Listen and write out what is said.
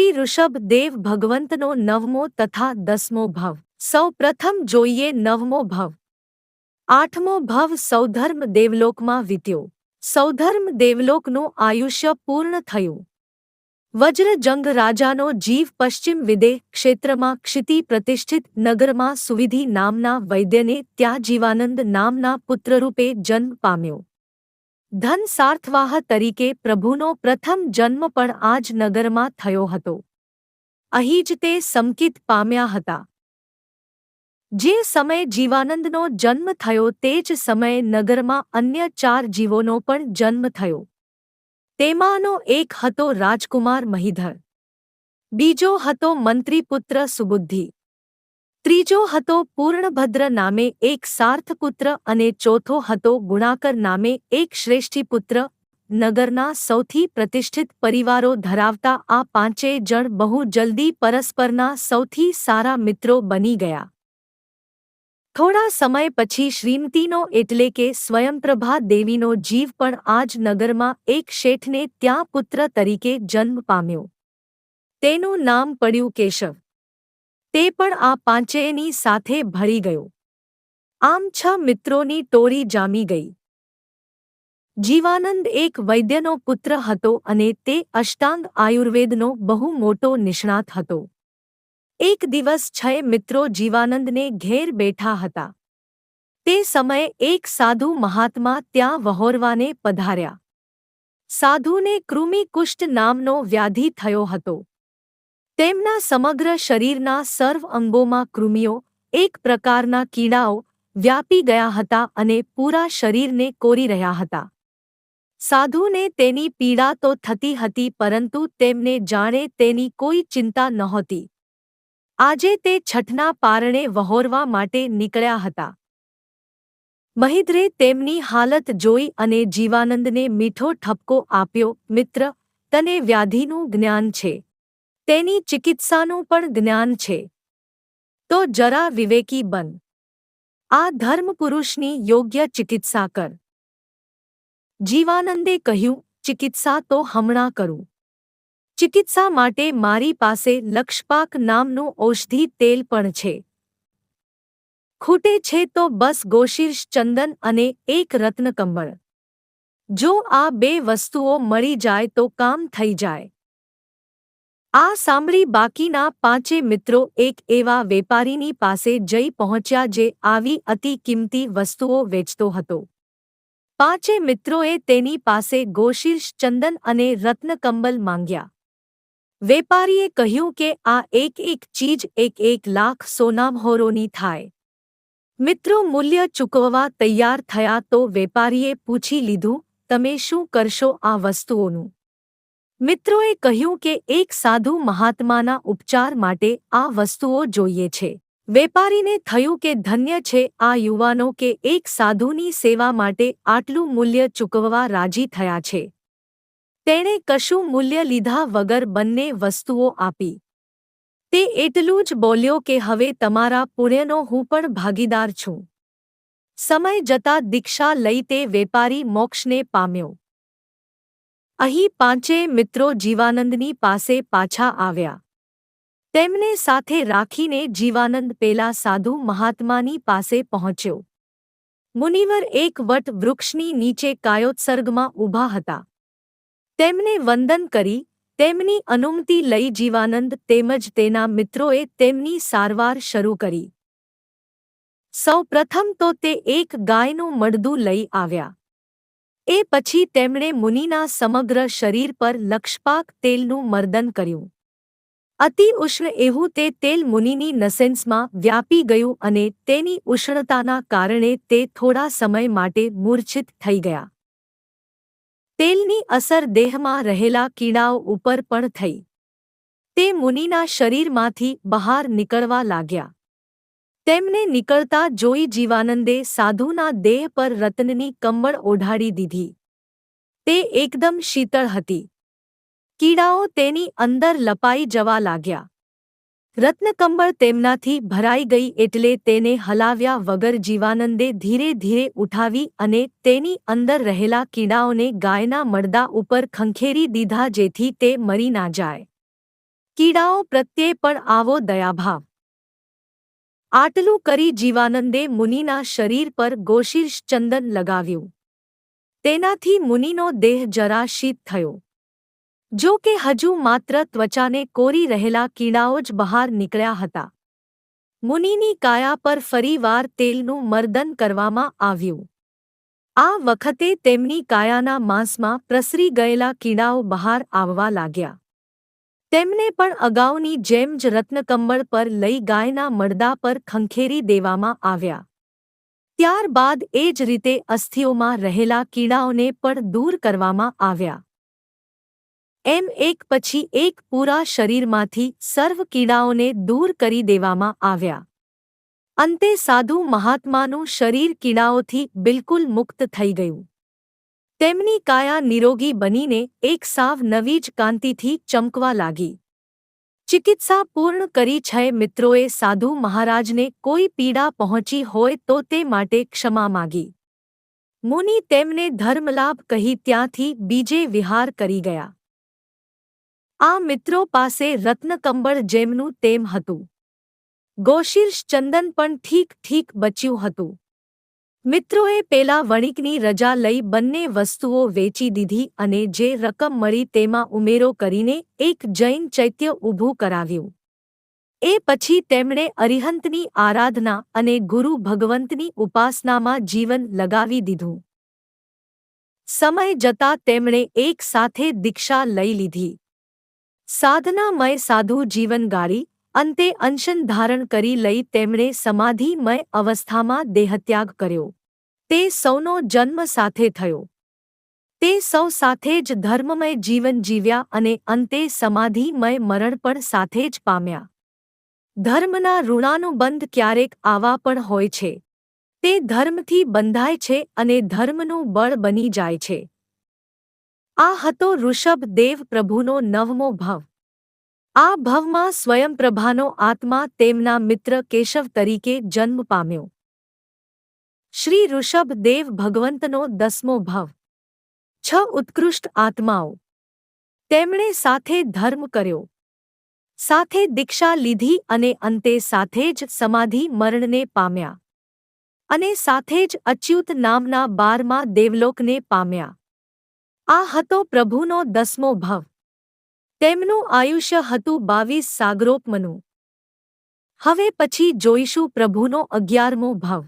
શ્રી ઋષભ દેવ ભગવંતનો 9મો તથા 10મો ભવ. સૌ પ્રથમ જોઈએ 9મો ભવ. 8મો ભવ સૌધર્મ દેવલોકમાં વીત્યો. સૌધર્મ દેવલોકનું આયુષ્ય પૂર્ણ થયું. વજ્રજંગ રાજાનો જીવ પશ્ચિમ વિદેહ ક્ષેત્રમાં ક્ષિતિ પ્રતિષ્ઠિત નગરમાં સુવિધિ નામના વૈદ્યને ત્યાં જીવાનંદ નામના પુત્રરૂપે જન્મ પામ્યો. ધન સાર્થવાહ તરીકે પ્રભુનો પ્રથમ જન્મ પણ આ જ નગરમાં થયો હતો. અહીં જ તે સમકિત પામ્યા હતા. જે સમયે જીવાનંદનો જન્મ થયો તે જ સમયે નગરમાં અન્ય 4 જીવોનો પણ જન્મ થયો. તેમાંનો એક હતો રાજકુમાર મહિધર, બીજો હતો મંત્રીપુત્ર સુબુદ્ધિ, ત્રીજો હતો પૂર્ણભદ્ર નામે એક સાર્થપુત્ર અને ચોથો હતો ગુણાકર નામે એક શ્રેષ્ઠીપુત્ર. નગરના સૌથી પ્રતિષ્ઠિત પરિવારો ધરાવતા આ 5 જણ બહુ જલ્દી પરસ્પરના સૌથી સારા મિત્રો બની ગયા. થોડા સમય પછી શ્રીમતીનો એટલે કે સ્વયંપ્રભા દેવીનો જીવ પણ આ જ નગરમાં એક શેઠને ત્યાં પુત્ર તરીકે જન્મ પામ્યો. તેનું નામ પડ્યું કેશવ. તે પણ આ 5ની સાથે ભળી ગયો. આમ 6 મિત્રોની ટોળી જામી ગઈ. જીવાનંદ એક વૈદ્યનો પુત્ર હતો અને તે અષ્ટાંગ આયુર્વેદનો બહુ મોટો નિષ્ણાત હતો. એક દિવસ 6 મિત્રો જીવાનંદને ઘેર બેઠા હતા. તે સમયે એક સાધુ મહાત્મા ત્યાં વહોરવાને પધાર્યા. સાધુને કૃમિ કુષ્ઠ નામનો વ્યાધિ થયો હતો. તેમના સમગ્ર શરીરના સર્વ અંગોમાં કૃમિઓ, એક પ્રકારના કીડાઓ, વ્યાપી ગયા હતા અને પૂરા શરીરને કોરી રહ્યા હતા. સાધુને તેની પીડા તો થતી હતી પરંતુ તેમને જાણે તેની કોઈ ચિંતા નહોતી. આજે તે છઠના પારણે વહોરવા માટે નીકળ્યા હતા. મહિધરે તેમની હાલત જોઈ અને જીવાનંદને મીઠો ઠપકો આપ્યો. મિત્ર, તને વ્યાધિનું જ્ઞાન છે, તેની ચિકિત્સાનું પણ જ્ઞાન છે, તો જરા વિવેકી બન. આ ધર્મપુરુષની યોગ્ય ચિકિત્સા કર. જીવાનંદે કહ્યું, ચિકિત્સા તો હમણાં કરું. ચિકિત્સા માટે મારી પાસે લક્ષપાક નામનું ઔષધિ તેલ પણ છે. ખૂટે છે તો બસ ગોશીર્ષ ચંદન અને એક રત્નકંબળ. જો આ 2 વસ્તુઓ મળી જાય તો કામ થઈ જાય. આ સાંભળી બાકીના 5 મિત્રો એક એવા વેપારીની પાસે જઈ પહોંચ્યા જે આવી અતિ કિંમતી વસ્તુઓ વેચતો હતો. 5 મિત્રોએ તેની પાસે ગોશીર્ષ ચંદન અને રત્નકંબલ માંગ્યા. વેપારીએ કહ્યું કે આ એક ચીજ 1 લાખ સોનામહોરોની થાય. મિત્રો મૂલ્ય ચૂકવવા તૈયાર થયા તો વેપારીએ પૂછી લીધું, તમે શું કરશો આ વસ્તુઓનું? મિત્રોએ કહ્યું કે એક સાધુ મહાત્માના ઉપચાર માટે આ વસ્તુઓ જોઈએ છે. વેપારીને થયું કે ધન્ય છે આ યુવાનો કે એક સાધુની સેવા માટે આટલું મૂલ્ય ચૂકવવા રાજી થયા છે. તેણે કશું મૂલ્ય લીધા વગર બંને વસ્તુઓ આપી. તે એટલું જ બોલ્યો કે હવે તમારા પુણ્યનો હું પણ ભાગીદાર છું. સમય જતાં દીક્ષા લઈ તે વેપારી મોક્ષને પામ્યો. અહીં 5 મિત્રો જીવાનંદની પાસે પાછા આવ્યા. તેમને સાથે રાખીને જીવાનંદ પેલા સાધુ મહાત્માની પાસે પહોંચ્યો. મુનિવર એક વટ વૃક્ષની નીચે કાયોત્સર્ગમાં ઊભા હતા. તેમને વંદન કરી તેમની અનુમતિ લઈ જીવાનંદ તેમજ તેના મિત્રોએ તેમની સારવાર શરૂ કરી. સૌ પ્રથમ તો તે એક ગાયનું મડદું લઈ આવ્યા. એ પછી તેમણે મુનિના સમગ્ર શરીર પર લક્ષપાક તેલનું મર્દન કર્યું. અતિ ઉષ્ણ એવું તે તેલ મુનિની નસેન્સમાં વ્યાપી ગયું અને તેની ઉષ્ણતાના કારણે તે થોડા સમય માટે મૂર્છિત થઈ ગયા. તેલની અસર દેહમાં રહેલા કીડાઓ ઉપર પણ થઈ. તે મુનિના શરીરમાંથી બહાર નીકળવા લાગ્યા. તેમને નીકળતા જોઈ જીવાનંદે સાધુના દેહ પર રત્નની કંબળ ઓઢાડી દીધી. તે એકદમ શીતળ હતી. કીડાઓ તેની અંદર લપાઈ જવા લાગ્યા. રત્નકંબળ તેમનાથી ભરાઈ ગઈ એટલે તેને હલાવ્યા વગર જીવાનંદે ધીરે ધીરે ઉઠાવી અને તેની અંદર રહેલા કીડાઓને ગાયના મડદા ઉપર ખંખેરી દીધા જેથી તે મરી ના જાય. કીડાઓ પ્રત્યે પણ આવો દયાભાવ. આટલું કરી જીવાનંદે મુનિના શરીર પર ગોશીર્ષ ચંદન લગાવ્યું. તેનાથી મુનિનો દેહ જરા શીત થયો. જો કે હજુ માત્ર ત્વચાને કોરી રહેલા કીડાઓ જ બહાર નીકળ્યા હતા. મુનિની કાયા પર ફરીવાર તેલનું મર્દન કરવામાં આવ્યું. આ વખતે તેમની કાયાના માંસમાં પ્રસરી ગયેલા કીડાઓ બહાર આવવા લાગ્યા. તેમને પણ અગાઉની જેમ જ રત્નકંબળ પર લઈ ગાયના મળદા પર ખંખેરી દેવામાં આવ્યા. ત્યારબાદ એ જ રીતે અસ્થિઓમાં રહેલા કીડાઓને પણ દૂર કરવામાં આવ્યા. એમ એક પછી એક પૂરા શરીરમાંથી સર્વ કીડાઓને દૂર કરી દેવામાં આવ્યા. અંતે સાધુ મહાત્માનું શરીર કીડાઓથી બિલકુલ મુક્ત થઈ ગયું. તેમની કાયા નિરોગી બનીને એક સાવ નવી જ કાંતિથી ચમકવા લાગી. ચિકિત્સા પૂર્ણ કરી છ મિત્રોએ સાધુ મહારાજને કોઈ પીડા પહોંચી હોય તો તે માટે ક્ષમા માગી. મુનિ તેમને ધર્મલાભ કહી ત્યાંથી બીજે વિહાર કરી ગયા. આ મિત્રો પાસે રત્નકંબળ જેમનું તેમ હતું. ગોશીર્ષ ચંદન પણ ઠીક બચ્યું હતું. મિત્રોએ પેલા વણિકની રજા લઈ બંને વસ્તુઓ વેચી દીધી અને જે રકમ મળી તેમાં ઉમેરો કરીને એક જૈન ચૈત્ય ઊભું કરાવ્યું. એ પછી તેમણે અરિહંતની આરાધના અને ગુરુ ભગવંતની ઉપાસનામાં જીવન લગાવી દીધું. સમય જતાં તેમણે એક સાથે દીક્ષા લઈ લીધી. સાધનામય સાધુ જીવન ગાળી અંતે અનશન ધારણ કરી લઈ તેમણે સમાધિમય અવસ્થામાં દેહત્યાગ કર્યો. તે સૌનો જન્મ સાથે થયો. તે સૌ સાથે જ ધર્મમય જીવન જીવ્યા અને અંતે સમાધિમય મરણ પણ સાથે જ પામ્યા. ધર્મના ઋણાનુબંધ ક્યારેક આવા પણ હોય છે. તે ધર્મથી બંધાય છે અને ધર્મનું બળ બની જાય છે. આ હતો ઋષભ દેવ પ્રભુનો નવમો ભવ. આ ભવમાં સ્વયંપ્રભાનો આત્મા તેમના મિત્ર કેશવ તરીકે જન્મ પામ્યો. શ્રી ઋષભ દેવ ભગવંતનો 10મો ભવ. 6 ઉત્કૃષ્ટ આત્માઓ. તેમણે સાથે ધર્મ કર્યો, સાથે દીક્ષા લીધી અને અંતે સાથે જ સમાધિ મરણને પામ્યા અને સાથે જ અચ્યુત નામના 12મા દેવલોકને પામ્યા. આ હતો પ્રભુનો 10મો ભવ. તેમનું આયુષ્ય હતું 22 સાગરોપમનું. હવે પછી જોઈશું પ્રભુનો 11મો ભવ.